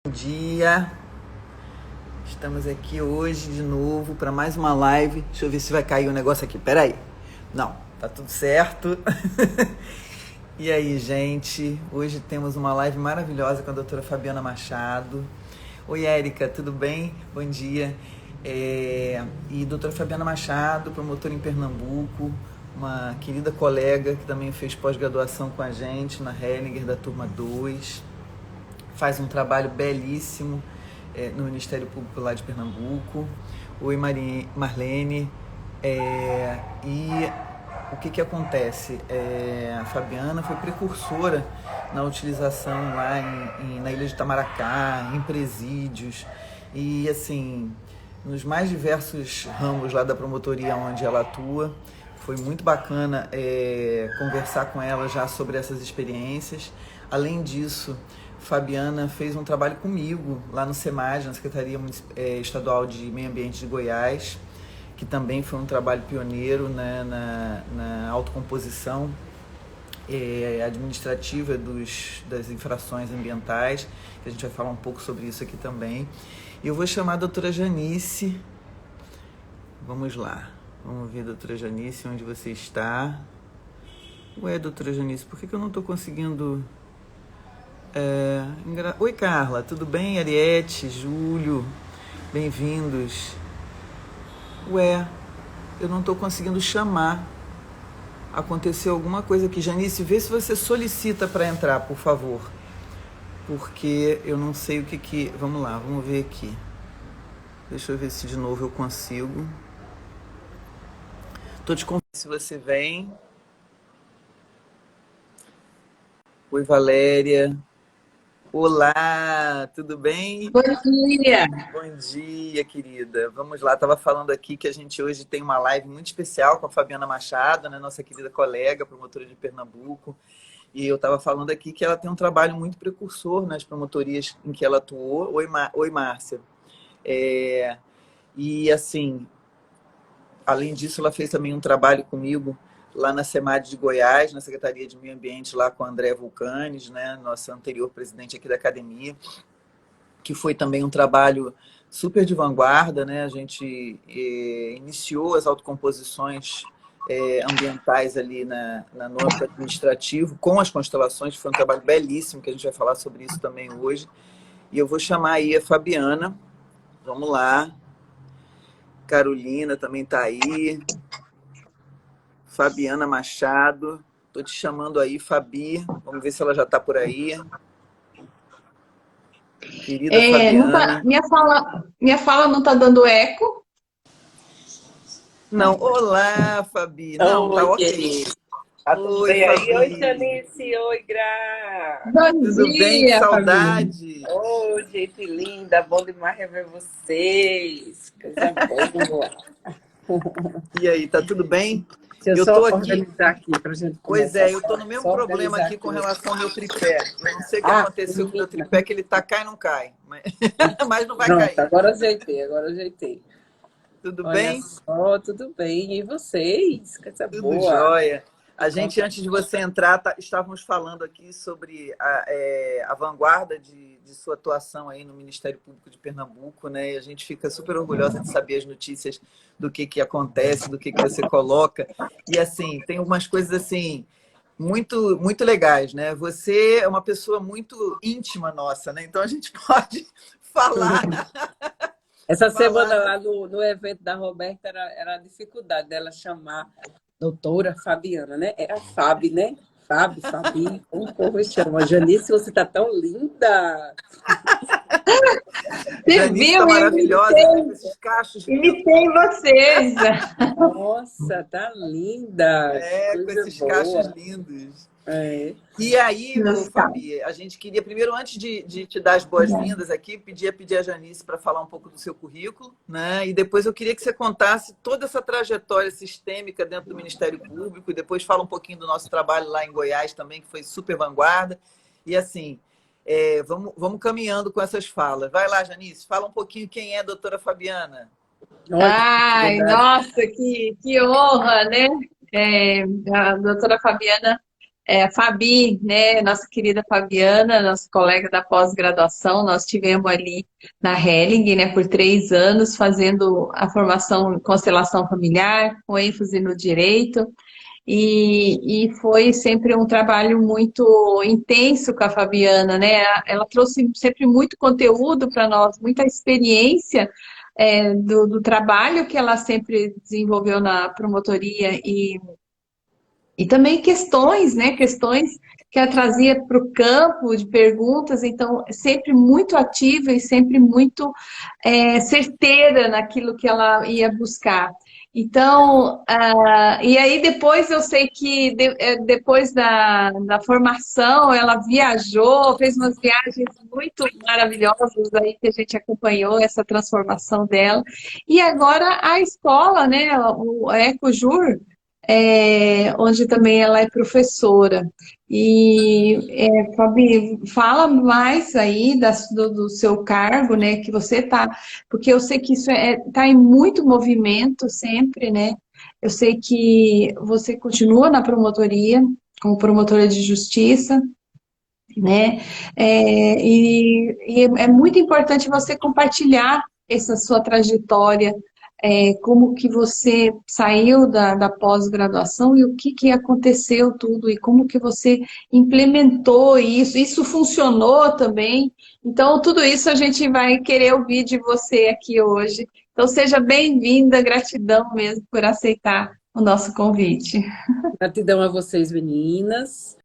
Bom dia, estamos aqui hoje de novo para mais uma live. Deixa eu ver se vai cair o negócio aqui, peraí. Não, tá tudo certo. E aí, gente, hoje temos uma live maravilhosa com a doutora Fabiana Machado. Oi, Érica, tudo bem? Bom dia. E doutora Fabiana Machado, promotora em Pernambuco, uma querida colega que também fez pós-graduação com a gente na Hellinger da turma 2. Faz um trabalho belíssimo no Ministério Público lá de Pernambuco. Oi, Marlene. E o que acontece? A Fabiana foi precursora na utilização lá na Ilha de Itamaracá, em presídios. E, assim, nos mais diversos ramos lá da promotoria onde ela atua. Foi muito bacana conversar com ela já sobre essas experiências. Além disso, Fabiana fez um trabalho comigo lá no SEMAG, na Secretaria Estadual de Meio Ambiente de Goiás, que também foi um trabalho pioneiro, né, na autocomposição administrativa das infrações ambientais, que a gente vai falar um pouco sobre isso aqui também. E eu vou chamar a doutora Janice. Vamos lá. Vamos ver, doutora Janice, onde você está. Ué, doutora Janice, por que eu não estou conseguindo... Oi, Carla, tudo bem? Ariete, Júlio, bem-vindos. Ué, eu não estou conseguindo chamar. Aconteceu alguma coisa aqui. Janice, vê se você solicita para entrar, por favor. Porque eu não sei o que... Vamos lá, vamos ver aqui. Deixa eu ver se de novo eu consigo. Estou te convidando se você vem. Oi, Valéria. Olá, tudo bem? Bom dia! Bom dia, querida. Vamos lá, estava falando aqui que a gente hoje tem uma live muito especial com a Fabiana Machado, né, nossa querida colega, promotora de Pernambuco. E eu estava falando aqui que ela tem um trabalho muito precursor nas promotorias em que ela atuou. Oi, Márcia. E, assim, além disso, ela fez também um trabalho comigo lá na SEMAD de Goiás, na Secretaria de Meio Ambiente, lá com a Andréa Vulcanes, né, nossa anterior presidente aqui da academia, que foi também um trabalho super de vanguarda, né? A gente iniciou as autocomposições ambientais ali no âmbito administrativo, com as constelações, foi um trabalho belíssimo, que a gente vai falar sobre isso também hoje. E eu vou chamar aí a Fabiana, vamos lá. Carolina também está aí. Fabiana Machado, estou te chamando aí, Fabi, vamos ver se ela já está por aí. Querida Não Fabiana. tá, minha fala não está dando eco? Não, olá, Fabi. Não, tá Oi, ok. querida. Tá tudo Oi, bem aí? Oi, Fabi. Janice. Oi, Gra. Bom Tudo bem? Que dia, Fabi. saudade. Oi, gente linda. Bom demais rever vocês. Coisa boa. E aí, tá tudo bem? Deixa eu Eu só tô aqui. organizar aqui pra gente Pois começar. eu tô no mesmo Só problema organizar aqui com aqui. relação ao meu tripé. Eu não sei o que Ah, aconteceu com o meu menina. tripé, que ele tá cai e não cai. Mas, mas não vai Pronto, cair. agora ajeitei, agora ajeitei. Tudo Olha bem? só, tudo bem. E vocês? Coisa Tudo boa. jóia. A Me gente, conta. antes de você entrar, estávamos falando aqui sobre a vanguarda de sua atuação aí no Ministério Público de Pernambuco, né? E a gente fica super orgulhosa de saber as notícias do que acontece, do que você coloca. E, assim, tem algumas coisas, assim, muito, muito legais, né? Você é uma pessoa muito íntima nossa, né? Então, a gente pode falar... Essa semana falar... lá no evento da Roberta era a dificuldade dela chamar doutora Fabiana, né? Era Fabi, né? Fabi, como o povo chama? Janice, você tá tão linda! Você Janice viu? está maravilhosa, né? Com esses cachos lindos. Imitei vocês. Nossa, tá linda! Que Com coisa esses cachos boa! lindos. É. E aí, Nossa. Fabi, a gente queria, primeiro, antes de te dar as boas-vindas aqui, pedir a Janice para falar um pouco do seu currículo, né? E depois eu queria que você contasse toda essa trajetória sistêmica dentro do Ministério Público, e depois fala um pouquinho do nosso trabalho lá em Goiás também, que foi super vanguarda. E assim, vamos caminhando com essas falas. Vai lá, Janice, fala um pouquinho quem é a doutora Fabiana. Olha que Ai, oportunidade. nossa, que honra, né? A doutora Fabiana A Fabi, né, nossa querida Fabiana, nossa colega da pós-graduação, nós tivemos ali na Helling, né, por 3 anos, fazendo a formação em constelação familiar, com ênfase no direito, e foi sempre um trabalho muito intenso com a Fabiana, né? Ela trouxe sempre muito conteúdo para nós, muita experiência do trabalho que ela sempre desenvolveu na promotoria e também questões, né? Questões que ela trazia para o campo de perguntas, então sempre muito ativa e sempre muito certeira naquilo que ela ia buscar. Então, e aí depois eu sei que depois da formação ela viajou, fez umas viagens muito maravilhosas aí que a gente acompanhou essa transformação dela. E agora a escola, né, o Ecojur, onde também ela é professora. E, Fabi, fala mais aí do seu cargo, né, que você está, porque eu sei que isso está em muito movimento sempre, né? Eu sei que você continua na promotoria, como promotora de justiça, né? E é muito importante você compartilhar essa sua trajetória, como que você saiu da pós-graduação e o que aconteceu tudo, e como que você implementou isso funcionou também. Então, tudo isso a gente vai querer ouvir de você aqui hoje. Então, seja bem-vinda, gratidão mesmo por aceitar o nosso convite. Gratidão a vocês, meninas.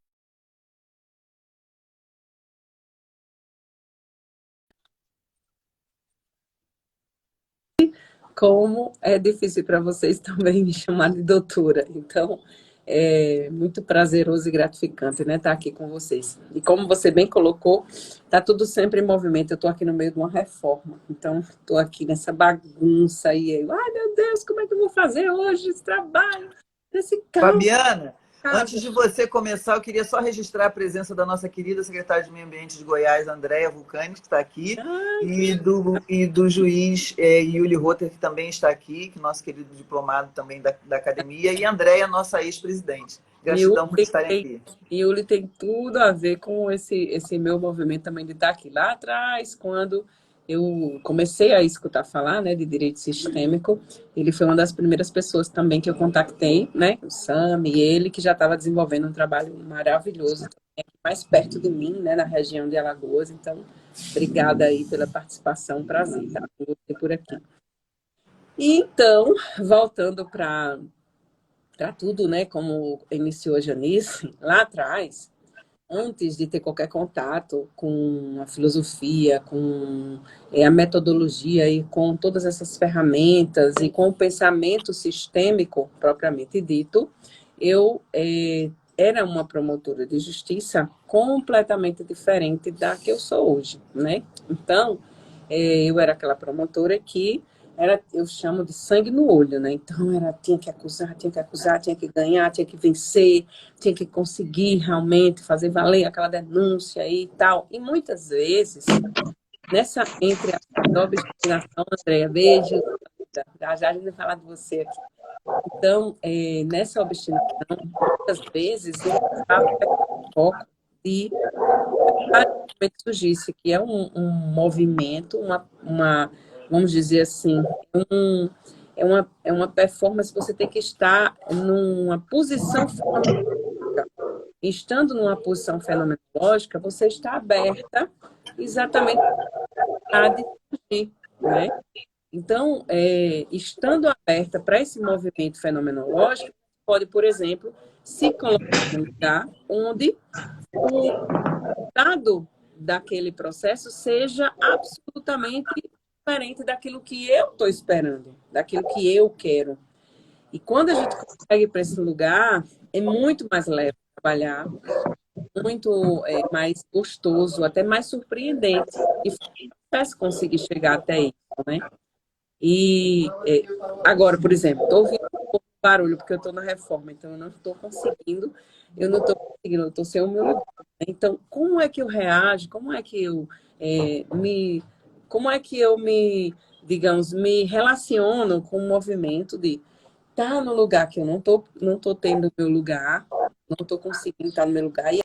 Como é difícil para vocês também me chamar de doutora. Então, é muito prazeroso e gratificante, né, estar aqui com vocês. E como você bem colocou, está tudo sempre em movimento. Eu estou aqui no meio de uma reforma. Então, estou aqui nessa bagunça e eu, ai, meu Deus, como é que eu vou fazer hoje esse trabalho? Esse caos. Fabiana, antes de você começar, eu queria só registrar a presença da nossa querida secretária de Meio Ambiente de Goiás, Andréa Vulcani, que está aqui, e do juiz Yuli Rotter, que também está aqui, que é nosso querido diplomado também da academia, e Andréa, nossa ex-presidente. Gratidão por estarem aqui. Yuli tem tudo a ver com esse meu movimento também de estar aqui. Lá atrás, quando eu comecei a escutar falar, né, de direito sistêmico, ele foi uma das primeiras pessoas também que eu contactei, né, o Sam e ele, que já estava desenvolvendo um trabalho maravilhoso, mais perto de mim, né, na região de Alagoas. Então, obrigada aí pela participação, prazer estar com você por aqui. E então, voltando para tudo, né, como iniciou a Janice, lá atrás, antes de ter qualquer contato com a filosofia, com a metodologia e com todas essas ferramentas e com o pensamento sistêmico propriamente dito, eu era uma promotora de justiça completamente diferente da que eu sou hoje, né? Então, eu era aquela promotora que eu chamo de sangue no olho, né? Então, tinha que acusar, tinha que ganhar, tinha que vencer, tinha que conseguir realmente fazer valer aquela denúncia e tal. E muitas vezes, entre a obstinação, Andréia, beijo, já já a gente vai falar de você aqui. Então, nessa obstinação, muitas vezes eu estava com foco de surgisse, que é um movimento, vamos dizer assim, é uma performance, você tem que estar numa posição fenomenológica. Estando numa posição fenomenológica, você está aberta exatamente a surgir, né? Então, estando aberta para esse movimento fenomenológico, pode, por exemplo, se colocar num lugar onde o resultado daquele processo seja absolutamente diferente daquilo que eu estou esperando, daquilo que eu quero. E quando a gente consegue para esse lugar, é muito mais leve trabalhar, muito mais gostoso, até mais surpreendente. E faz conseguir chegar até isso, né? E agora, por exemplo, estou ouvindo um pouco de barulho porque eu estou na reforma, então eu não estou conseguindo, eu estou sem o meu lugar. Então, como é que eu reajo? Como é que eu me, digamos, me relaciono com o movimento de estar no lugar que eu não tô tendo o meu lugar, não estou conseguindo estar no meu lugar, e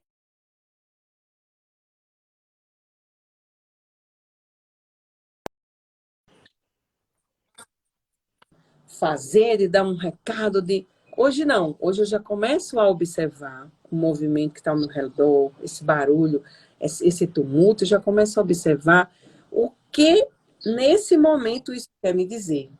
fazer, de dar um recado, de... Hoje não, hoje eu já começo a observar o movimento que está ao meu redor, esse barulho, esse tumulto, eu já começo a observar o que nesse momento isso quer me dizer.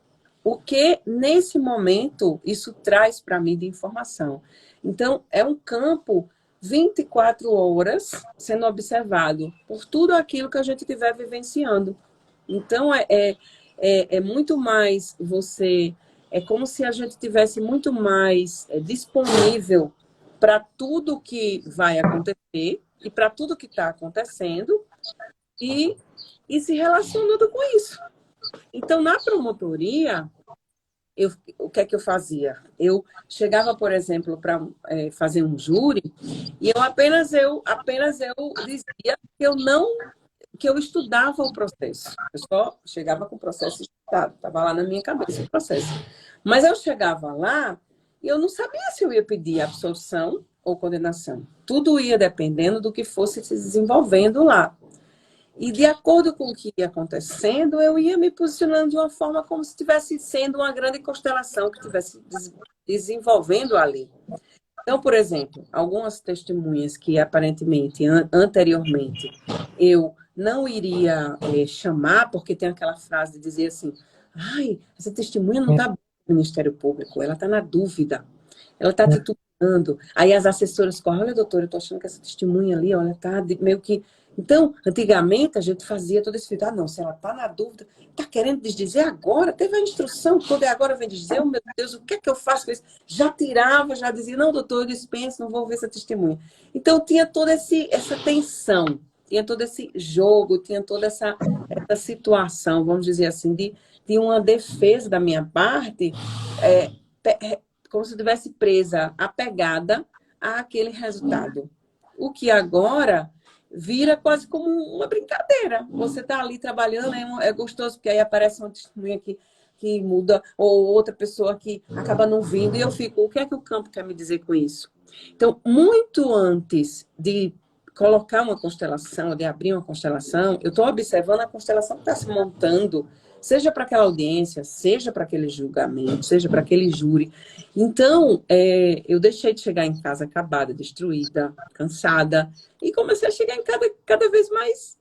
O que nesse momento isso traz para mim de informação. Então, é um campo 24 horas sendo observado por tudo aquilo que a gente estiver vivenciando. Então, é muito mais você... É como se a gente tivesse muito mais disponível para tudo que vai acontecer e para tudo que está acontecendo e, e se relacionando com isso. Então, na promotoria, o que é que eu fazia? Eu chegava, por exemplo, para fazer um júri e apenas eu dizia que eu estudava o processo. Eu só chegava com o processo estudado, estava lá na minha cabeça o processo. Mas eu chegava lá e eu não sabia se eu ia pedir absolução ou condenação. Tudo ia dependendo do que fosse se desenvolvendo lá. E de acordo com o que ia acontecendo, eu ia me posicionando de uma forma como se estivesse sendo uma grande constelação que estivesse desenvolvendo ali. Então, por exemplo, algumas testemunhas que aparentemente, anteriormente, eu não iria chamar, porque tem aquela frase de dizer assim, ai, essa testemunha não está no Ministério Público, ela está na dúvida, ela está titulando. Aí as assessoras correm, olha, doutora, eu estou achando que essa testemunha ali, olha, está meio que... Então, antigamente, a gente fazia todo esse filtro. Ah, não, se ela está na dúvida, está querendo desdizer agora, teve a instrução toda e agora vem dizer, oh, meu Deus, o que é que eu faço com isso? Já tirava, já dizia, não, doutor, eu dispenso, não vou ver essa testemunha. Então, tinha toda essa tensão, tinha todo esse jogo, tinha toda essa situação, vamos dizer assim, de uma defesa da minha parte, como se eu estivesse presa, apegada àquele resultado. O que agora vira quase como uma brincadeira. Você está ali trabalhando, é gostoso, porque aí aparece uma testemunha que muda, ou outra pessoa que acaba não vindo, e eu fico, o que é que o campo quer me dizer com isso? Então, muito antes de colocar uma constelação, de abrir uma constelação, eu estou observando a constelação que está se montando, seja para aquela audiência, seja para aquele julgamento, seja para aquele júri. Então, eu deixei de chegar em casa acabada, destruída, cansada, e comecei a chegar em casa cada vez mais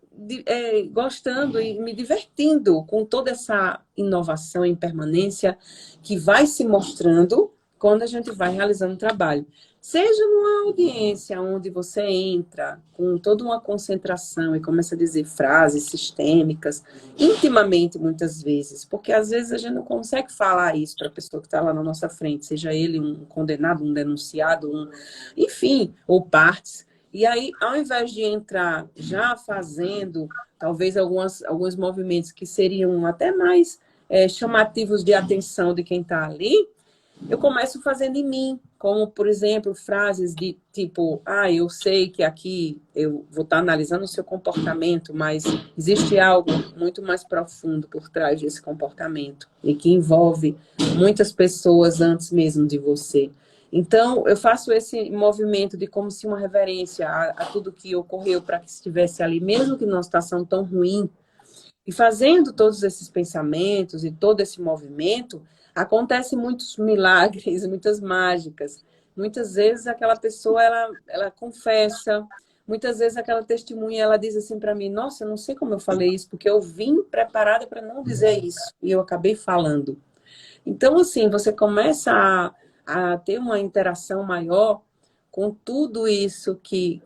gostando e me divertindo com toda essa inovação e impermanência que vai se mostrando quando a gente vai realizando o trabalho. Seja numa audiência onde você entra com toda uma concentração e começa a dizer frases sistêmicas, intimamente muitas vezes, porque às vezes a gente não consegue falar isso para a pessoa que está lá na nossa frente, seja ele um condenado, um denunciado, enfim, ou partes. E aí, ao invés de entrar já fazendo, talvez alguns movimentos que seriam até mais chamativos de atenção de quem está ali, eu começo fazendo em mim, como, por exemplo, frases de tipo, eu sei que aqui eu vou estar analisando o seu comportamento, mas existe algo muito mais profundo por trás desse comportamento e que envolve muitas pessoas antes mesmo de você. Então, eu faço esse movimento de como se uma reverência a tudo que ocorreu para que estivesse ali, mesmo que numa situação tão ruim. E fazendo todos esses pensamentos e todo esse movimento, acontecem muitos milagres, muitas mágicas. Muitas vezes aquela pessoa, ela confessa. Muitas vezes aquela testemunha, ela diz assim para mim, nossa, eu não sei como eu falei isso, porque eu vim preparada para não dizer isso. E eu acabei falando. Então, assim, você começa a ter uma interação maior com tudo isso que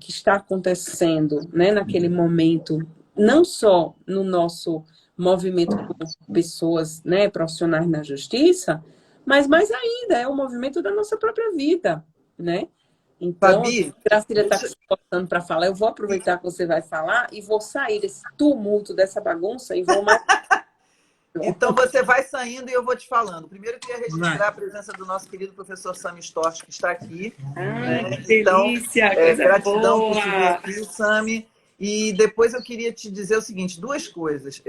está acontecendo, né, naquele momento, não só no nosso movimento com pessoas, né, profissionais na justiça, mas mais ainda, é o movimento da nossa própria vida, né? Então, Fabi, a Gracília está se esforçando para falar, eu vou aproveitar que você vai falar e vou sair desse tumulto, dessa bagunça e vou mais... então você vai saindo e eu vou te falando. Primeiro eu queria registrar a presença do nosso querido professor Sami Storch, que está aqui. Que delícia, então, coisa gratidão boa. por te ver aqui, Sami. E depois eu queria te dizer o seguinte, duas coisas.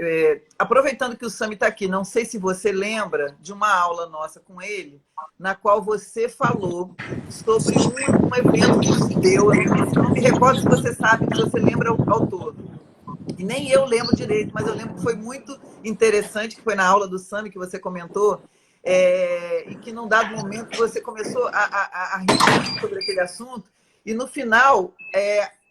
Aproveitando que o Sami está aqui, não sei se você lembra de uma aula nossa com ele, na qual você falou sobre um evento que se deu. Eu não me recordo se você sabe, se você lembra ao todo. E nem eu lembro direito, mas eu lembro que foi muito interessante, que foi na aula do Sami que você comentou, e que num dado momento você começou a rir muito sobre aquele assunto, e no final,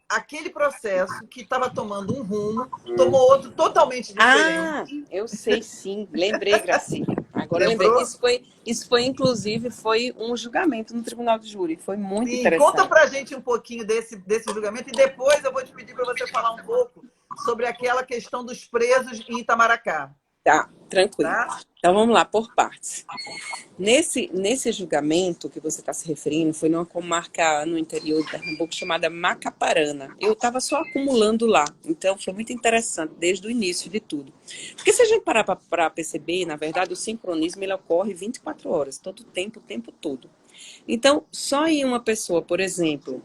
aquele processo que estava tomando um rumo, tomou outro totalmente Ah, diferente. eu sei sim. Lembrei, Gracília. Agora eu lembrei. Lembrou? Inclusive, foi um julgamento no Tribunal de Júri. Foi muito Sim, conta interessante. pra gente um pouquinho desse julgamento, e depois eu vou te pedir para você falar um pouco sobre aquela questão dos presos em Itamaracá. Tá, tranquilo. Tá? Então vamos lá, por partes. Nesse julgamento que você está se referindo, foi numa comarca no interior de Pernambuco chamada Macaparana. Eu estava só acumulando lá, então foi muito interessante desde o início de tudo. Porque se a gente parar para perceber, na verdade, o sincronismo ele ocorre 24 horas, todo o tempo todo. Então, só em uma pessoa, por exemplo,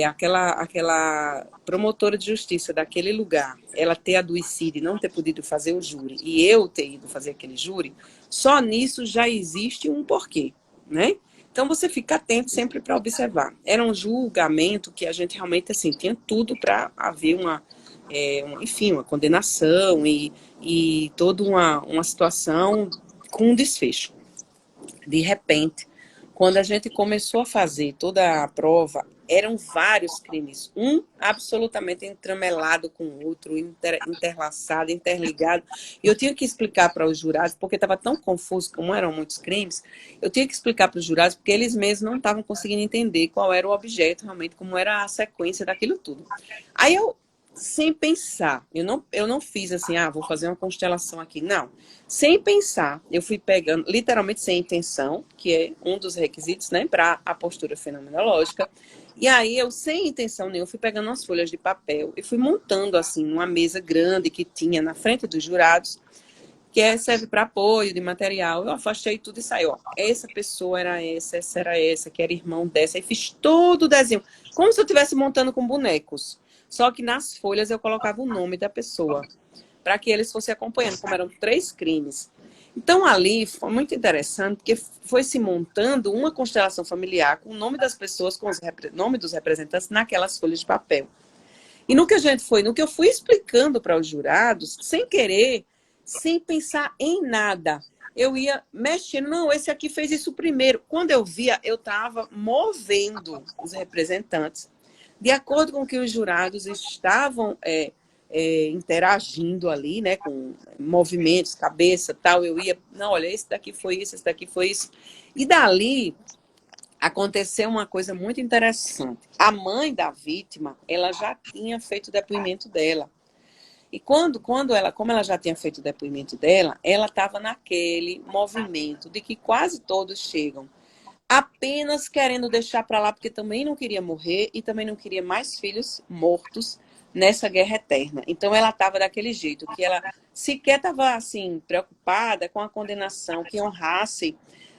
aquela promotora de justiça daquele lugar, ela ter adoecido e não ter podido fazer o júri, e eu ter ido fazer aquele júri, só nisso já existe um porquê, né? Então, você fica atento sempre para observar. Era um julgamento que a gente realmente, assim, tinha tudo para haver enfim, uma condenação e toda uma situação com um desfecho. De repente, quando a gente começou a fazer toda a prova, eram vários crimes, um absolutamente entremelado com o outro, interlaçado, interligado. E eu tinha que explicar para os jurados, porque estava tão confuso, como eram muitos crimes, eu tinha que explicar para os jurados, porque eles mesmos não estavam conseguindo entender qual era o objeto, realmente, como era a sequência daquilo tudo. Aí eu, sem pensar, eu não fiz assim, vou fazer uma constelação aqui, não. Sem pensar, eu fui pegando, literalmente sem intenção, que é um dos requisitos, né, para a postura fenomenológica. E aí eu, sem intenção nenhuma, fui pegando umas folhas de papel e fui montando, assim, uma mesa grande que tinha na frente dos jurados, que serve para apoio de material. Eu afastei tudo e saí, ó, essa pessoa era essa era essa, que era irmão dessa. E fiz todo o desenho, como se eu estivesse montando com bonecos. Só que nas folhas eu colocava o nome da pessoa, para que eles fossem acompanhando, como eram 3 crimes. Então, ali foi muito interessante, porque foi se montando uma constelação familiar com o nome das pessoas, com o nome dos representantes naquelas folhas de papel. E no que eu fui explicando para os jurados, sem querer, sem pensar em nada, eu ia mexendo, não, esse aqui fez isso primeiro. Quando eu via, eu estava movendo os representantes, de acordo com que os jurados estavam interagindo ali, né, com movimentos, cabeça, tal, eu ia, não, olha, esse daqui foi isso, esse daqui foi isso. E dali aconteceu uma coisa muito interessante. A mãe da vítima, ela já tinha feito o depoimento dela. E como ela já tinha feito o depoimento dela, ela estava naquele movimento de que quase todos chegam apenas querendo deixar para lá, porque também não queria morrer e também não queria mais filhos mortos nessa guerra eterna. Então ela estava daquele jeito, que ela sequer estava assim, preocupada com a condenação, que honrasse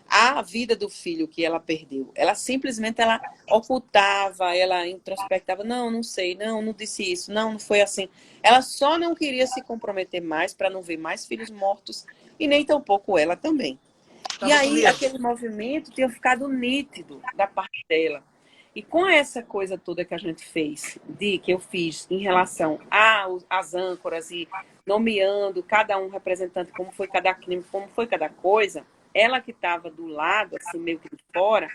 a vida do filho que ela perdeu. Ela simplesmente ocultava, ela introspectava, não sei, não disse isso, não foi assim. Ela só não queria se comprometer mais para não ver mais filhos mortos e nem tampouco ela também. E aí, aquele movimento tinha ficado nítido da parte dela. E com essa coisa toda que a gente fez, que eu fiz em relação às âncoras e nomeando cada um representante, como foi cada crime, como foi cada coisa, ela que estava do lado, assim, meio que de fora,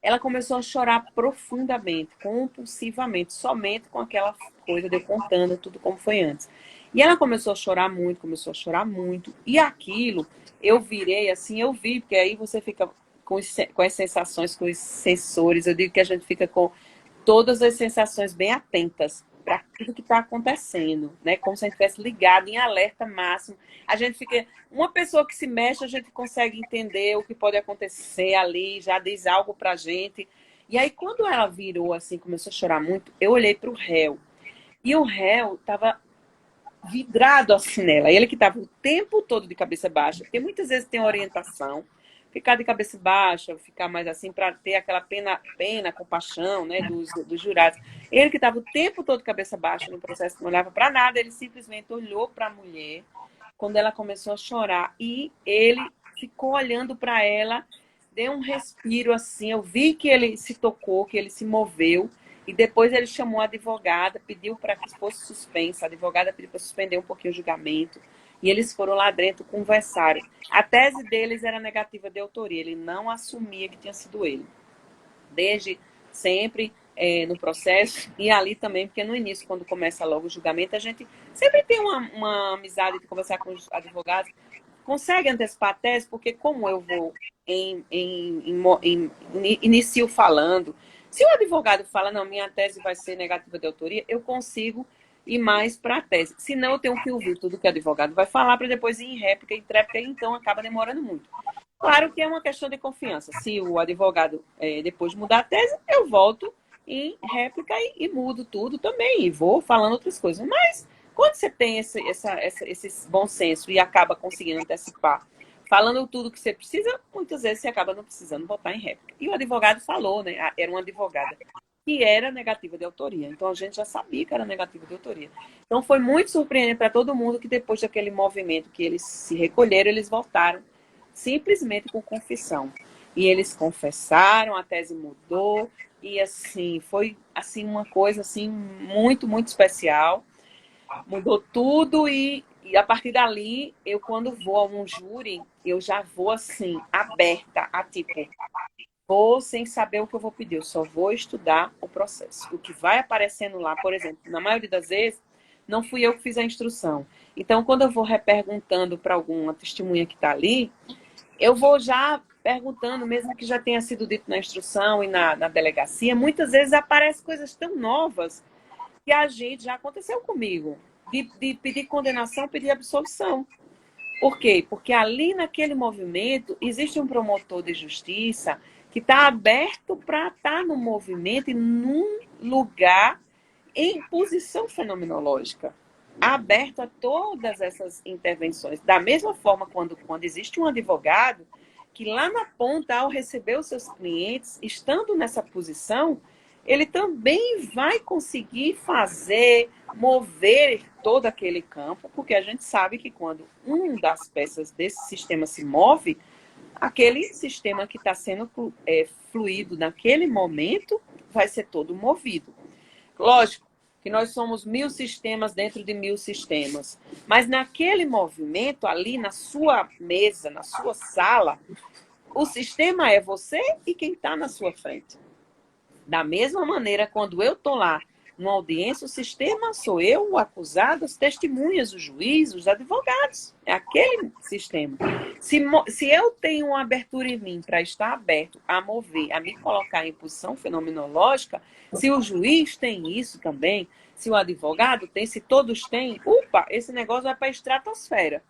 ela começou a chorar profundamente, compulsivamente, somente com aquela coisa de eu contando tudo como foi antes. E ela começou a chorar muito, e aquilo, eu virei assim, eu vi, porque aí você fica com as sensações, com os sensores, eu digo que a gente fica com todas as sensações bem atentas para tudo que está acontecendo, né? Como se a gente estivesse ligado em alerta máximo. A gente fica... Uma pessoa que se mexe, a gente consegue entender o que pode acontecer ali, já diz algo para a gente. E aí, quando ela virou assim, começou a chorar muito, eu olhei para o réu. E o réu estava vidrado assim nela. Ele que estava o tempo todo de cabeça baixa, porque muitas vezes tem orientação, ficar de cabeça baixa, ficar mais assim, para ter aquela pena, compaixão, né, dos jurados. Ele que estava o tempo todo de cabeça baixa no processo, não olhava para nada, ele simplesmente olhou para a mulher quando ela começou a chorar e ele ficou olhando para ela, deu um respiro assim, eu vi que ele se tocou, que ele se moveu, e depois ele chamou a advogada, pediu para que fosse suspensa, a advogada pediu para suspender um pouquinho o julgamento, e eles foram lá dentro, conversaram. A tese deles era negativa de autoria, ele não assumia que tinha sido ele. Desde sempre no processo, e ali também, porque no início, quando começa logo o julgamento, a gente sempre tem uma amizade de conversar com os advogados, consegue antecipar a tese, porque como eu vou inicio falando, se o advogado fala, não, minha tese vai ser negativa de autoria, eu consigo ir mais para a tese. Senão eu tenho que ouvir tudo que o advogado vai falar para depois ir em réplica e tréplica, então acaba demorando muito. Claro que é uma questão de confiança. Se o advogado, depois de mudar a tese, eu volto em réplica e mudo tudo também, e vou falando outras coisas. Mas quando você tem esse bom senso e acaba conseguindo antecipar, falando tudo que você precisa, muitas vezes você acaba não precisando botar em réplica. E o advogado falou, né? Era uma advogada que era negativa de autoria. Então a gente já sabia que era negativa de autoria. Então foi muito surpreendente para todo mundo que depois daquele movimento que eles se recolheram, eles voltaram simplesmente com confissão. E eles confessaram, a tese mudou, e assim, foi assim, uma coisa assim, muito, muito especial. Mudou tudo e a partir dali, eu quando vou a um júri, eu já vou assim, aberta a tipo, vou sem saber o que eu vou pedir, eu só vou estudar o processo. O que vai aparecendo lá, por exemplo, na maioria das vezes, não fui eu que fiz a instrução. Então, quando eu vou reperguntando para alguma testemunha que está ali, eu vou já perguntando, mesmo que já tenha sido dito na instrução e na delegacia, muitas vezes aparecem coisas tão novas que a gente, já aconteceu comigo, de pedir condenação, pedir absolvição. Por quê? Porque ali naquele movimento existe um promotor de justiça que está aberto para estar no movimento e num lugar em posição fenomenológica, aberto a todas essas intervenções. Da mesma forma, quando existe um advogado que lá na ponta, ao receber os seus clientes, estando nessa posição, ele também vai conseguir fazer, mover todo aquele campo, porque a gente sabe que quando uma das peças desse sistema se move, aquele sistema que está sendo fluido naquele momento vai ser todo movido. Lógico que nós somos 1000 sistemas dentro de 1000 sistemas, mas naquele movimento, ali na sua mesa, na sua sala, o sistema é você e quem está na sua frente. Da mesma maneira, quando eu estou lá numa audiência, o sistema sou eu, o acusado, as testemunhas, o juiz, os advogados. É aquele sistema. Se eu tenho uma abertura em mim para estar aberto a mover, a me colocar em posição fenomenológica, se o juiz tem isso também, se o advogado tem, se todos têm, esse negócio vai para a estratosfera.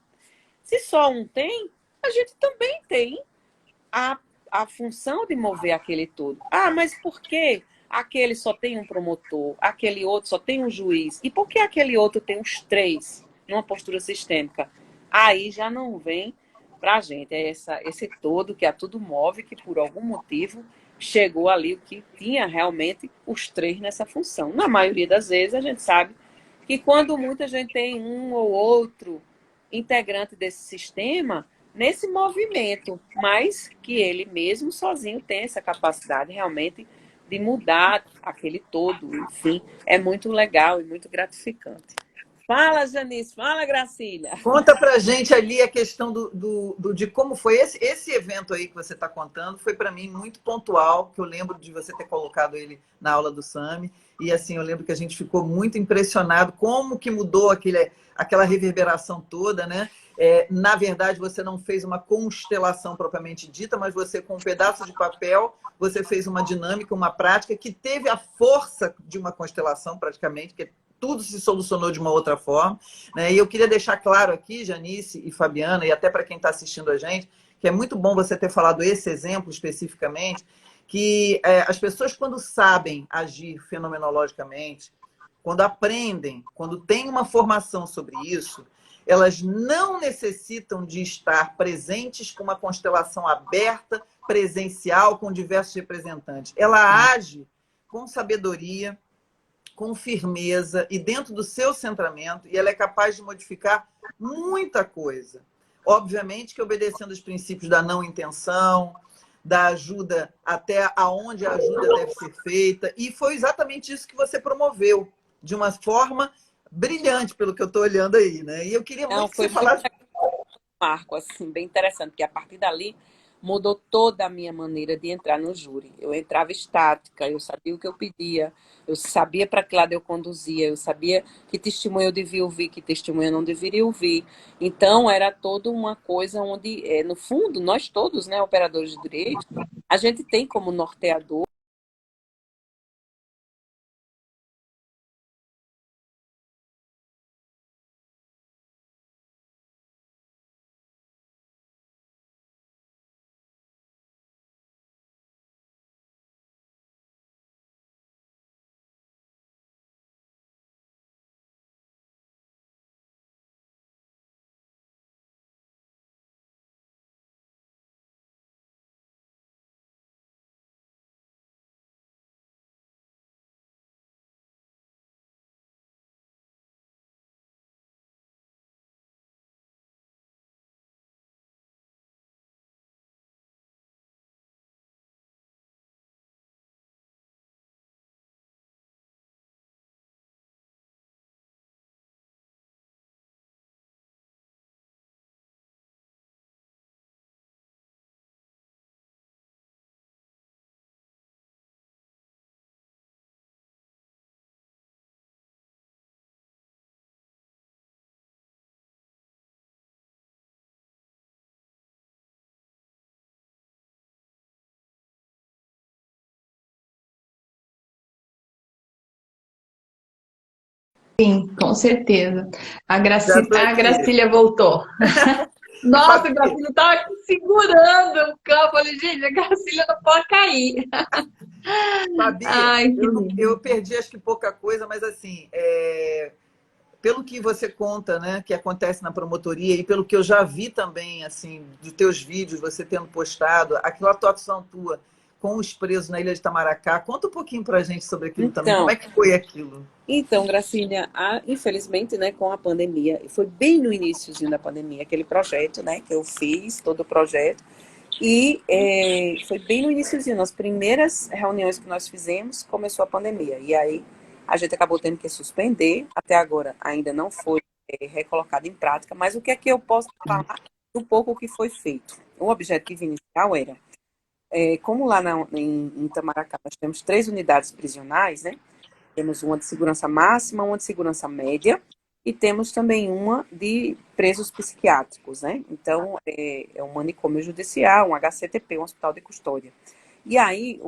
Se só um tem, a gente também tem a função de mover aquele todo. Mas por que aquele só tem um promotor, aquele outro só tem um juiz? E por que aquele outro tem os 3 numa postura sistêmica? Aí já não vem para a gente. É esse todo que a tudo move, que por algum motivo chegou ali o que tinha realmente os 3 nessa função. Na maioria das vezes a gente sabe que quando muita gente tem um ou outro integrante desse sistema, nesse movimento, mas que ele mesmo sozinho tem essa capacidade realmente de mudar aquele todo. Enfim, é muito legal e muito gratificante. Fala, Janice. Fala, Gracília. Conta pra gente ali a questão de como foi esse evento aí que você está contando. Foi para mim muito pontual, que eu lembro de você ter colocado ele na aula do Sami. E assim, eu lembro que a gente ficou muito impressionado como que mudou aquela reverberação toda, né? Na verdade, você não fez uma constelação propriamente dita, mas você, com um pedaço de papel, você fez uma dinâmica, uma prática que teve a força de uma constelação, praticamente, que tudo se solucionou de uma outra forma, né? E eu queria deixar claro aqui, Janice e Fabiana, e até para quem está assistindo a gente, que é muito bom você ter falado esse exemplo especificamente, que as pessoas, quando sabem agir fenomenologicamente, quando aprendem, quando têm uma formação sobre isso, elas não necessitam de estar presentes com uma constelação aberta, presencial, com diversos representantes. Ela age com sabedoria, com firmeza e dentro do seu centramento, e ela é capaz de modificar muita coisa. Obviamente que obedecendo os princípios da não intenção, da ajuda até aonde a ajuda deve ser feita, e foi exatamente isso que você promoveu, de uma forma brilhante, pelo que eu estou olhando aí, né? E eu queria Não, muito que você foi muito falasse. marco, assim, bem interessante, porque a partir dali mudou toda a minha maneira de entrar no júri. Eu entrava estática, eu sabia o que eu pedia, eu sabia para que lado eu conduzia, eu sabia que testemunho eu devia ouvir, que testemunho eu não deveria ouvir. Então, era toda uma coisa onde, no fundo, nós todos, né, operadores de direito, a gente tem como norteador. Sim, com certeza. Já estou A aqui. Gracília voltou. Nossa, a Fabi, Gracília estava aqui segurando o campo. Eu falei, gente, a Gracília não pode cair. Fabi, Ai, que eu, lindo. eu perdi acho que pouca coisa, mas assim, pelo que você conta, né, que acontece na promotoria e pelo que eu já vi também, assim, dos teus vídeos, você tendo postado, aquela atuação tua com os presos na ilha de Itamaracá, conta um pouquinho pra gente sobre aquilo também. Como Então, é que foi aquilo? Gracília, infelizmente, né, com a pandemia, foi bem no iniciozinho da pandemia, aquele projeto, né, que eu fiz, todo o projeto, e foi bem no iniciozinho, nas primeiras reuniões que nós fizemos, começou a pandemia, e aí a gente acabou tendo que suspender, até agora ainda não foi recolocado em prática, mas o que é que eu posso falar do pouco que foi feito? O objetivo inicial era, como lá em Itamaracá nós temos 3 unidades prisionais, né, temos uma de segurança máxima, uma de segurança média e temos também uma de presos psiquiátricos, né? Então, é um manicômio judicial, um HCTP, um hospital de custódia. E aí,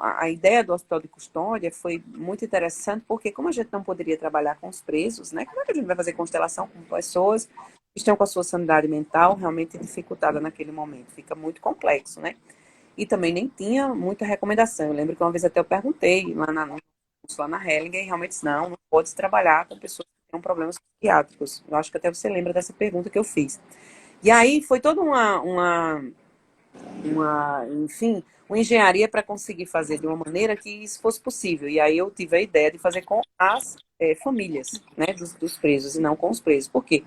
a ideia do hospital de custódia foi muito interessante, porque como a gente não poderia trabalhar com os presos, né? Como é que a gente vai fazer constelação com pessoas que estão com a sua sanidade mental realmente dificultada naquele momento? Fica muito complexo, né? E também nem tinha muita recomendação. Eu lembro que uma vez até eu perguntei lá na Hellinger, e realmente disse, não pode se trabalhar com pessoas que têm problemas psiquiátricos. Eu acho que até você lembra dessa pergunta que eu fiz. E aí foi toda enfim, uma engenharia para conseguir fazer de uma maneira que isso fosse possível. E aí eu tive a ideia de fazer com as famílias, né, dos presos e não com os presos. Por quê?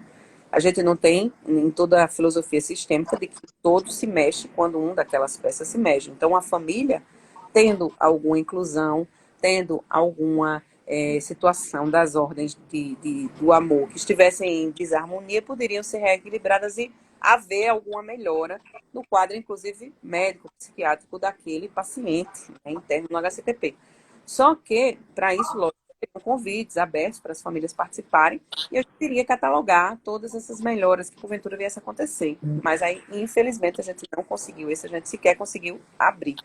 A gente não tem em toda a filosofia sistêmica de que todo se mexe quando um daquelas peças se mexe. Então, a família, tendo alguma inclusão, tendo alguma situação das ordens do amor que estivessem em desarmonia, poderiam ser reequilibradas e haver alguma melhora no quadro, inclusive médico, psiquiátrico daquele paciente, né, interno no HCTP. Só que, para isso, lógico, tem convites abertos para as famílias participarem e eu queria catalogar todas essas melhoras que porventura viesse a acontecer. Mas aí, infelizmente, a gente não conseguiu isso, a gente sequer conseguiu abrir.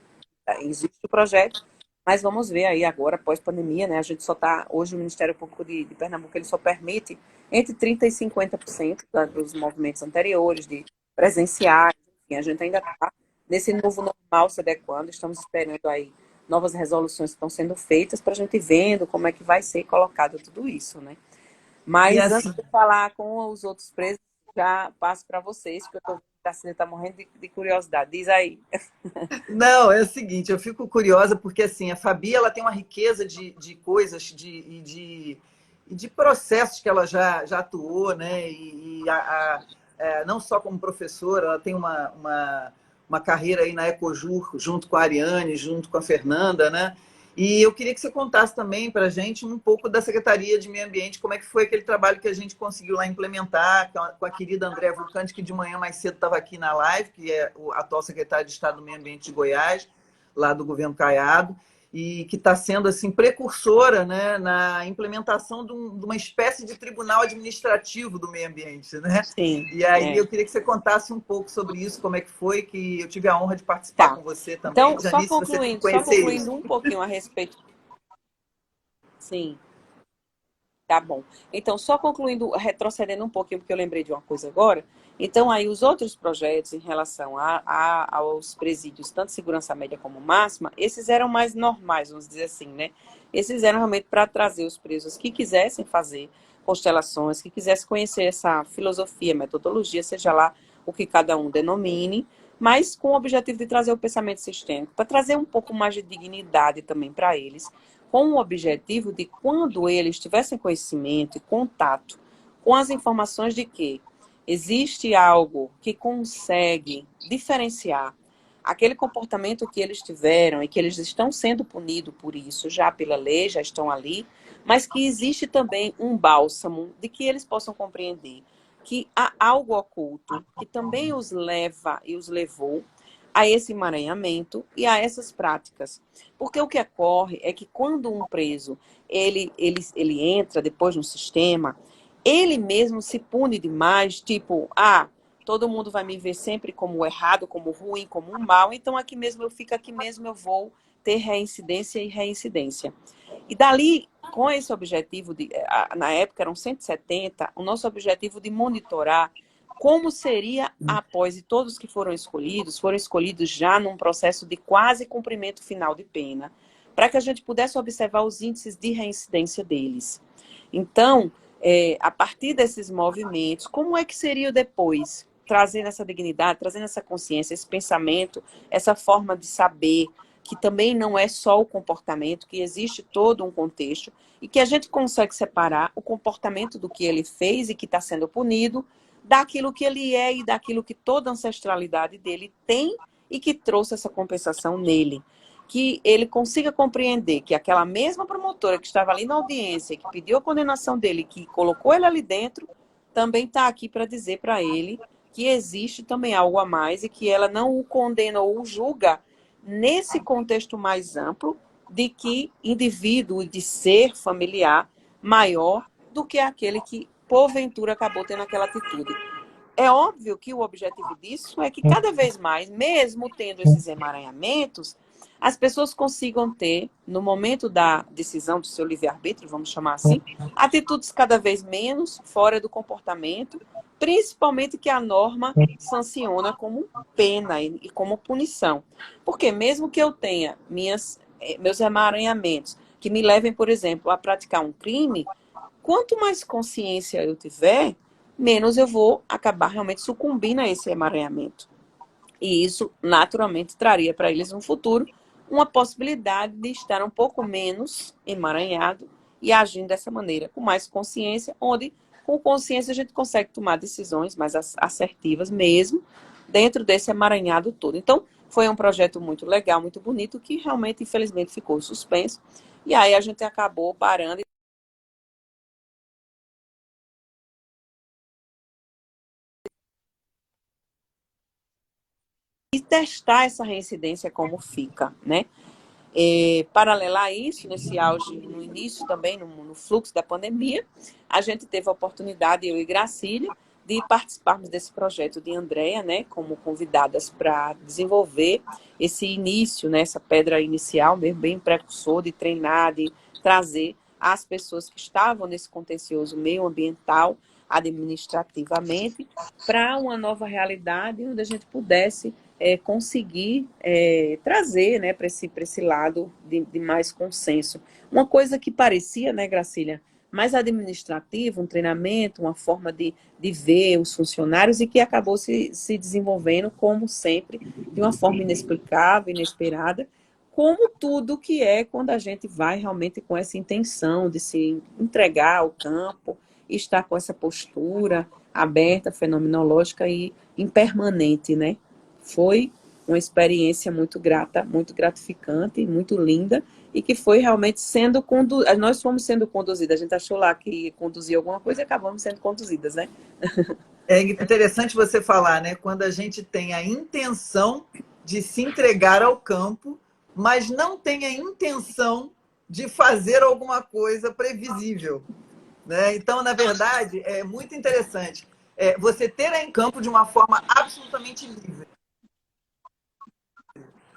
Tá? Existe o projeto, mas vamos ver aí agora, pós-pandemia, né? A gente só está, hoje o Ministério Público de Pernambuco, ele só permite entre 30% e 50% dos movimentos anteriores, de presenciais, enfim, a gente ainda está nesse novo normal se adequando, estamos esperando aí novas resoluções que estão sendo feitas para a gente ir vendo como é que vai ser colocado tudo isso, né? E Mas assim, antes de falar com os outros presos, já passo para vocês, porque eu tô vendo que a Cida está morrendo de curiosidade. Diz aí. não, é o seguinte, eu fico curiosa porque assim, a Fabi ela tem uma riqueza de coisas e de processos que ela já atuou, né? Não só como professora, ela tem uma carreira aí na Ecojur, junto com a Ariane, junto com a Fernanda, né? E eu queria que você contasse também para a gente um pouco da Secretaria de Meio Ambiente, como é que foi aquele trabalho que a gente conseguiu lá implementar com a querida Andréa Vulcante, que de manhã mais cedo estava aqui na live, que é o atual secretário de Estado do Meio Ambiente de Goiás, lá do governo Caiado, e que está sendo assim precursora, né, na implementação de uma espécie de tribunal administrativo do meio ambiente, né? Sim, E aí é. eu queria que você contasse um pouco sobre isso, como é que foi, que eu tive a honra de participar Tá. com você também. Então, só Janice, você tem que concluindo, só conhecer isso. concluindo um pouquinho a respeito. Sim. Tá bom. Então, só concluindo, retrocedendo um pouquinho, porque eu lembrei de uma coisa agora. Então, aí, os outros projetos em relação aos presídios, tanto segurança média como máxima, esses eram mais normais, vamos dizer assim, né? Esses eram realmente para trazer os presos que quisessem fazer constelações, que quisessem conhecer essa filosofia, metodologia, seja lá o que cada um denomine, mas com o objetivo de trazer o pensamento sistêmico, para trazer um pouco mais de dignidade também para eles, com o objetivo de, quando eles tivessem conhecimento e contato com as informações de que existe algo que consegue diferenciar aquele comportamento que eles tiveram e que eles estão sendo punidos por isso, já pela lei, já estão ali, mas que existe também um bálsamo de que eles possam compreender que há algo oculto que também os leva e os levou a esse emaranhamento e a essas práticas. Porque o que ocorre é que quando um preso ele entra depois no sistema, ele mesmo se pune demais, tipo, todo mundo vai me ver sempre como errado, como ruim, como um mal, então aqui mesmo eu fico, aqui mesmo eu vou ter reincidência e reincidência. E dali, com esse objetivo, na época eram 170, o nosso objetivo de monitorar como seria após, e todos que foram escolhidos já num processo de quase cumprimento final de pena, para que a gente pudesse observar os índices de reincidência deles. Então, a partir desses movimentos, como é que seria o depois? Trazendo essa dignidade, trazendo essa consciência, esse pensamento, essa forma de saber que também não é só o comportamento, que existe todo um contexto e que a gente consegue separar o comportamento do que ele fez e que está sendo punido daquilo que ele é e daquilo que toda a ancestralidade dele tem e que trouxe essa compensação nele. Que ele consiga compreender que aquela mesma promotora que estava ali na audiência, que pediu a condenação dele, que colocou ele ali dentro, também está aqui para dizer para ele que existe também algo a mais e que ela não o condena ou o julga nesse contexto mais amplo de que indivíduo de ser familiar maior do que aquele que porventura acabou tendo aquela atitude. É óbvio que o objetivo disso é que cada vez mais, mesmo tendo esses emaranhamentos, as pessoas consigam ter, no momento da decisão do seu livre-arbítrio, vamos chamar assim, atitudes cada vez menos fora do comportamento, principalmente que a norma sanciona como pena e como punição. Porque mesmo que eu tenha meus emaranhamentos, que me levem, por exemplo, a praticar um crime, quanto mais consciência eu tiver, menos eu vou acabar realmente sucumbindo a esse emaranhamento. E isso, naturalmente, traria para eles no futuro uma possibilidade de estar um pouco menos emaranhado e agindo dessa maneira, com mais consciência, onde com consciência a gente consegue tomar decisões mais assertivas mesmo, dentro desse emaranhado todo. Então, foi um projeto muito legal, muito bonito, que realmente, infelizmente, ficou suspenso. E aí a gente acabou parando e testar essa reincidência como fica, né? Paralelo a isso, nesse auge, no início também, no fluxo da pandemia, a gente teve a oportunidade, eu e Gracília, de participarmos desse projeto de Andréa, né, como convidadas para desenvolver esse início, né, essa pedra inicial, mesmo bem precursor, de treinar, de trazer as pessoas que estavam nesse contencioso meio ambiental, administrativamente, para uma nova realidade onde a gente pudesse conseguir trazer, né, para esse lado de mais consenso. Uma coisa que parecia, né, Gracília, mais administrativa, um treinamento, uma forma de ver os funcionários e que acabou se desenvolvendo, como sempre, de uma forma inexplicável, inesperada, como tudo que é quando a gente vai realmente com essa intenção de se entregar ao campo, e estar com essa postura aberta, fenomenológica e impermanente, né? Foi uma experiência muito grata, muito gratificante, muito linda, e que foi realmente sendo conduzida. Nós fomos sendo conduzidas, a gente achou lá que conduzia alguma coisa e acabamos sendo conduzidas, né? É interessante você falar, né? Quando a gente tem a intenção de se entregar ao campo, mas não tem a intenção de fazer alguma coisa previsível, né? Então, na verdade, é muito interessante você ter em campo de uma forma absolutamente livre.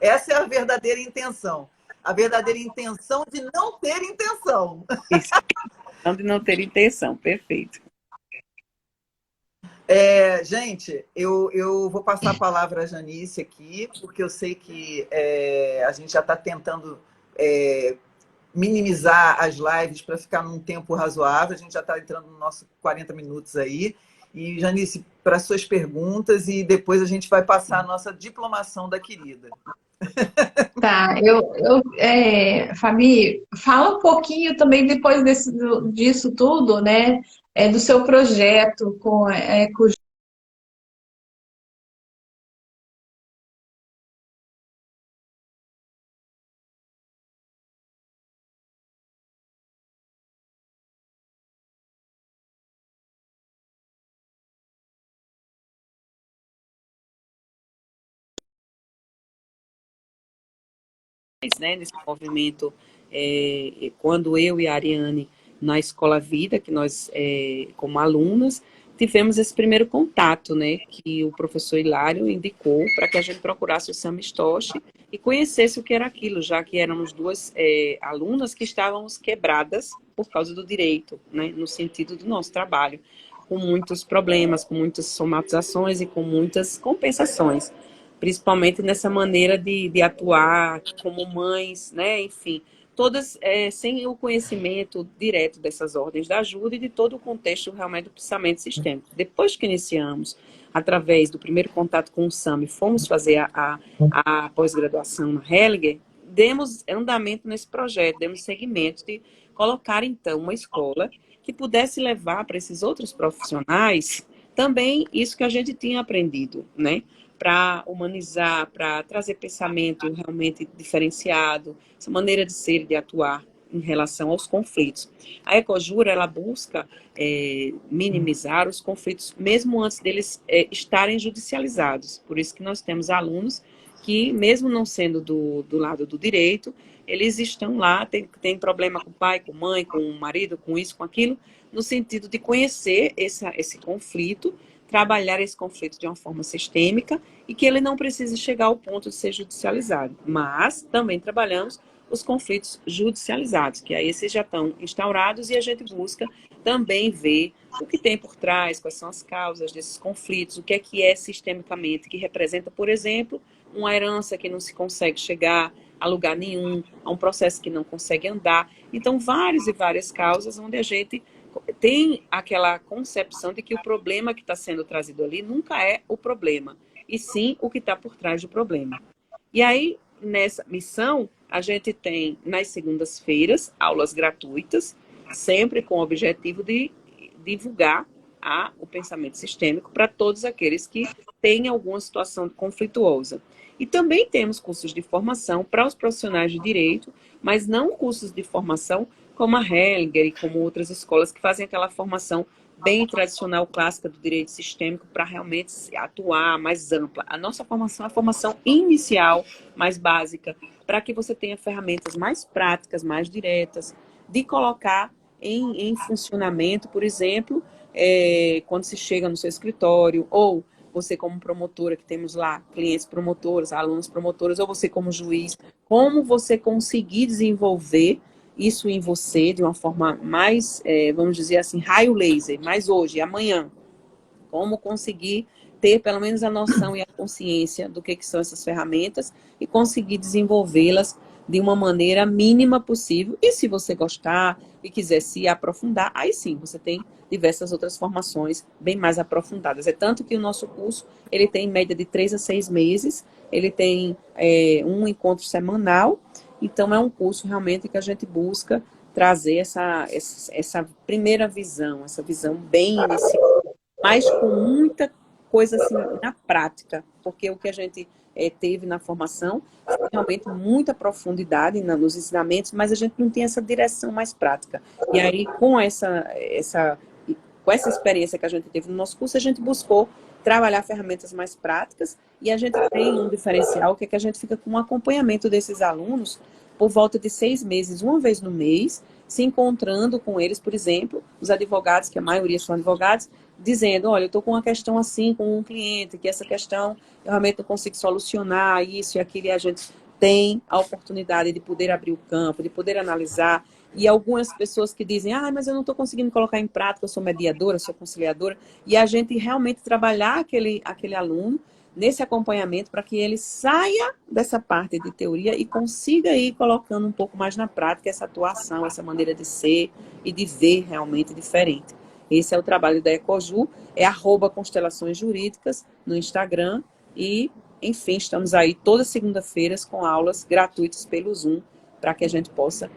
Essa é a verdadeira intenção. A verdadeira intenção de não ter intenção. Isso, de não ter intenção, perfeito. Gente, eu vou passar a palavra à Janice aqui, porque eu sei que a gente já está tentando minimizar as lives para ficar num tempo razoável. A gente já está entrando no nosso 40 minutos aí. E, Janice, para suas perguntas, e depois a gente vai passar a nossa diplomação da querida. Tá, Fabi, fala um pouquinho também depois disso tudo, né? Do seu projeto com o Né, nesse movimento, quando eu e a Ariane, na Escola Vida, que nós, como alunas, tivemos esse primeiro contato, né, que o professor Hilário indicou para que a gente procurasse o Samistoche e conhecesse o que era aquilo, já que éramos duas alunas que estávamos quebradas por causa do direito, né, no sentido do nosso trabalho, com muitos problemas, com muitas somatizações e com muitas compensações, principalmente nessa maneira de atuar como mães, né? Enfim, todas sem o conhecimento direto dessas ordens da ajuda e de todo o contexto realmente do pensamento sistêmico. Depois que iniciamos, através do primeiro contato com o SAMI, fomos fazer a pós-graduação na Hellinger, demos andamento nesse projeto, demos seguimento de colocar, então, uma escola que pudesse levar para esses outros profissionais também isso que a gente tinha aprendido, né? Para humanizar, para trazer pensamento realmente diferenciado, essa maneira de ser, de atuar em relação aos conflitos. A Ecojura, ela busca minimizar os conflitos, mesmo antes deles estarem judicializados. Por isso que nós temos alunos que, mesmo não sendo do lado do direito, eles estão lá, tem problema com o pai, com a mãe, com o marido, com isso, com aquilo, no sentido de conhecer esse conflito, trabalhar esse conflito de uma forma sistêmica e que ele não precise chegar ao ponto de ser judicializado. Mas também trabalhamos os conflitos judicializados, que aí esses já estão instaurados e a gente busca também ver o que tem por trás, quais são as causas desses conflitos, o que é sistemicamente, que representa, por exemplo, uma herança que não se consegue chegar a lugar nenhum, a um processo que não consegue andar. Então, várias e várias causas onde a gente tem aquela concepção de que o problema que está sendo trazido ali nunca é o problema, e sim o que está por trás do problema. E aí, nessa missão, a gente tem, nas segundas-feiras, aulas gratuitas, sempre com o objetivo de divulgar o pensamento sistêmico para todos aqueles que têm alguma situação conflituosa. E também temos cursos de formação para os profissionais de direito, mas não cursos de formação como a Hellinger e como outras escolas que fazem aquela formação bem tradicional, clássica do direito sistêmico para realmente atuar mais ampla. A nossa formação é a formação inicial, mais básica, para que você tenha ferramentas mais práticas, mais diretas, de colocar em funcionamento, por exemplo, quando se chega no seu escritório, ou você como promotora, que temos lá clientes promotoras, alunos promotoras, ou você como juiz, como você conseguir desenvolver isso em você de uma forma mais, vamos dizer assim, raio laser, mais hoje, amanhã. como conseguir ter pelo menos a noção e a consciência do que são essas ferramentas e conseguir desenvolvê-las de uma maneira mínima possível. E se você gostar e quiser se aprofundar, aí sim, você tem diversas outras formações bem mais aprofundadas. É tanto que o nosso curso, ele tem em média de 3 a 6 meses, ele tem um encontro semanal, então é um curso realmente que a gente busca trazer essa primeira visão, essa visão bem inicial, mas com muita coisa assim na prática, porque o que a gente teve na formação foi realmente muita profundidade nos ensinamentos, mas a gente não tem essa direção mais prática. E aí, com essa experiência que a gente teve no nosso curso, a gente buscou trabalhar ferramentas mais práticas e a gente tem um diferencial que é que a gente fica com um acompanhamento desses alunos por volta de 6 meses, uma vez no mês, se encontrando com eles, por exemplo, os advogados, que a maioria são advogados, dizendo, olha, eu estou com uma questão assim com um cliente, que essa questão eu realmente não consigo solucionar, isso e aquilo, e a gente tem a oportunidade de poder abrir o campo, de poder analisar, e algumas pessoas que dizem, mas eu não estou conseguindo colocar em prática, eu sou mediadora, sou conciliadora, e a gente realmente trabalhar aquele aluno nesse acompanhamento para que ele saia dessa parte de teoria e consiga ir colocando um pouco mais na prática essa atuação, essa maneira de ser e de ver realmente diferente. Esse é o trabalho da Ecoju, é @constelações jurídicas no Instagram e, enfim, estamos aí todas segunda-feiras com aulas gratuitas pelo Zoom para que a gente possa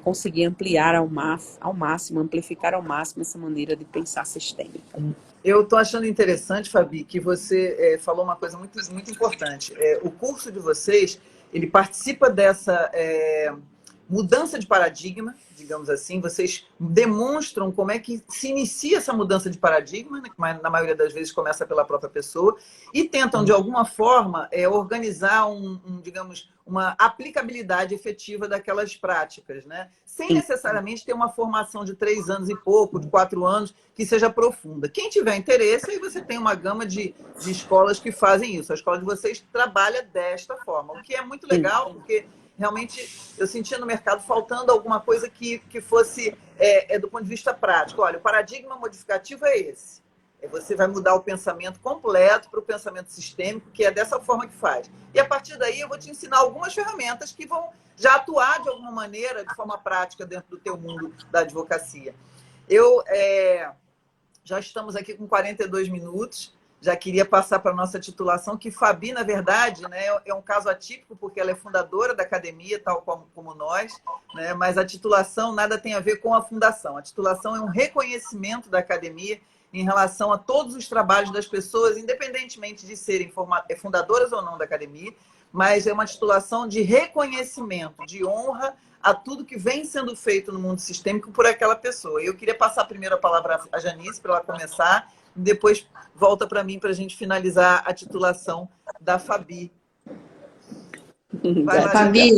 conseguir ampliar ao máximo, amplificar ao máximo essa maneira de pensar sistêmica. Eu estou achando interessante, Fabi, que você falou uma coisa muito, muito importante. O curso de vocês, ele participa dessa mudança de paradigma, digamos assim. Vocês demonstram como é que se inicia essa mudança de paradigma, né, que na maioria das vezes começa pela própria pessoa, e tentam, de alguma forma, organizar digamos, uma aplicabilidade efetiva daquelas práticas, né? Sem necessariamente ter uma formação de 3 anos e pouco, de 4 anos, que seja profunda. Quem tiver interesse, aí você tem uma gama de escolas que fazem isso. A escola de vocês trabalha desta forma, o que é muito legal, porque realmente eu sentia no mercado faltando alguma coisa que fosse do ponto de vista prático. Olha, o paradigma modificativo é esse. Você vai mudar o pensamento completo para o pensamento sistêmico, que é dessa forma que faz. E a partir daí eu vou te ensinar algumas ferramentas que vão já atuar de alguma maneira, de forma prática, dentro do teu mundo da advocacia. Já estamos aqui com 42 minutos. Já queria passar para a nossa titulação, que Fabi, na verdade, né, é um caso atípico, porque ela é fundadora da academia, tal como nós, né, mas a titulação nada tem a ver com a fundação. A titulação é um reconhecimento da academia em relação a todos os trabalhos das pessoas, independentemente de serem fundadoras ou não da academia, mas é uma titulação de reconhecimento, de honra a tudo que vem sendo feito no mundo sistêmico por aquela pessoa. Eu queria passar primeiro a palavra à Janice, para ela começar, e depois volta para mim para a gente finalizar a titulação da Fabi. Vai lá, Fabi,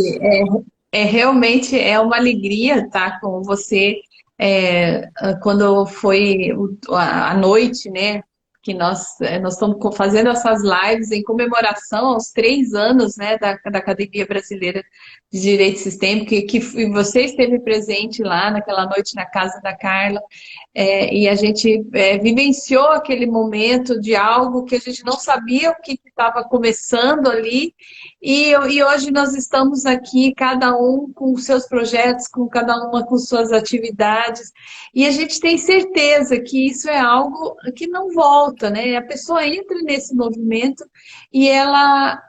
realmente é uma alegria estar com você quando foi a noite, né? Que nós estamos fazendo essas lives em comemoração aos 3 anos, né, da Academia Brasileira de Direito Sistêmico, que você esteve presente lá naquela noite na casa da Carla, e a gente vivenciou aquele momento de algo que a gente não sabia o que estava começando ali, e hoje nós estamos aqui, cada um com seus projetos, cada uma com suas atividades, e a gente tem certeza que isso é algo que não volta, né? A pessoa entra nesse movimento e ela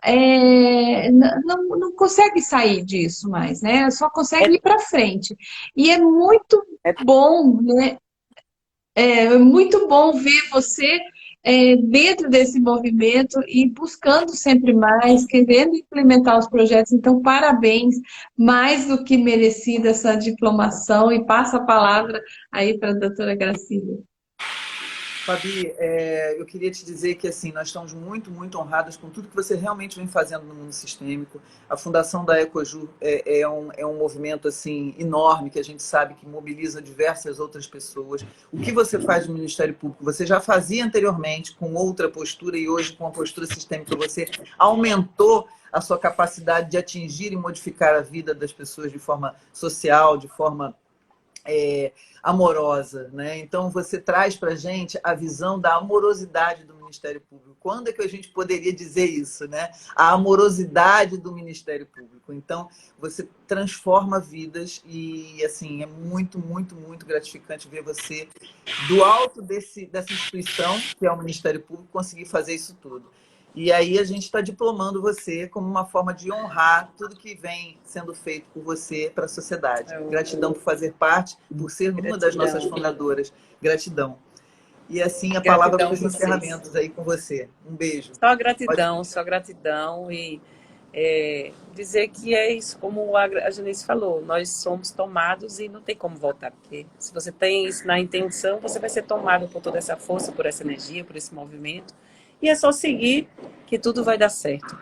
não consegue sair disso mais, né? Ela só consegue ir para frente. E é muito bom, né? É muito bom ver você dentro desse movimento e buscando sempre mais, querendo implementar os projetos. Então, parabéns, mais do que merecida essa diplomação, e passa a palavra aí para a doutora Gracília. Fabi, eu queria te dizer que assim, nós estamos muito, muito honrados com tudo que você realmente vem fazendo no mundo sistêmico. A fundação da Ecoju é um movimento assim, enorme, que a gente sabe que mobiliza diversas outras pessoas. O que você faz no Ministério Público, você já fazia anteriormente com outra postura, e hoje com a postura sistêmica você aumentou a sua capacidade de atingir e modificar a vida das pessoas de forma social, de forma amorosa, né? Então você traz para a gente a visão da amorosidade do Ministério Público. Quando é que a gente poderia dizer isso, né? A amorosidade do Ministério Público. Então você transforma vidas e assim é muito, muito, muito gratificante ver você do alto dessa instituição que é o Ministério Público conseguir fazer isso tudo. E aí a gente está diplomando você como uma forma de honrar tudo que vem sendo feito por você para a sociedade. Gratidão por fazer parte, por ser uma das nossas fundadoras. Gratidão. E assim, a palavra para os encerramentos aí com você. Um beijo. Só gratidão e dizer que é isso, como a Janice falou, nós somos tomados e não tem como voltar, porque se você tem isso na intenção, você vai ser tomado por toda essa força, por essa energia, por esse movimento. E é só seguir que tudo vai dar certo.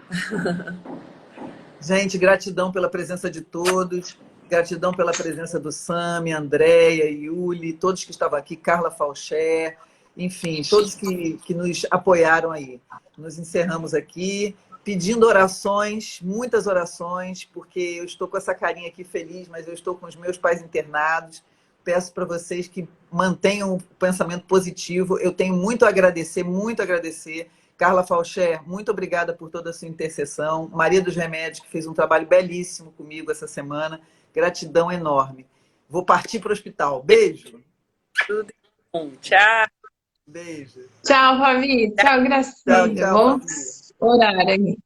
Gente, gratidão pela presença de todos. Gratidão pela presença do Sami, Andréia, Yuli, todos que estavam aqui, Carla Falcher, enfim, todos que nos apoiaram aí. Nos encerramos aqui, pedindo orações, muitas orações, porque eu estou com essa carinha aqui feliz, mas eu estou com os meus pais internados. Peço para vocês que mantenham o pensamento positivo. Eu tenho muito a agradecer, muito a agradecer. Carla Falcher, muito obrigada por toda a sua intercessão. Maria dos Remédios, que fez um trabalho belíssimo comigo essa semana. Gratidão enorme. Vou partir para o hospital. Beijo. Tudo bom. Tchau. Beijo. Tchau, Fabi. Tchau, Gracinha. Tchau, Vamos orar aí.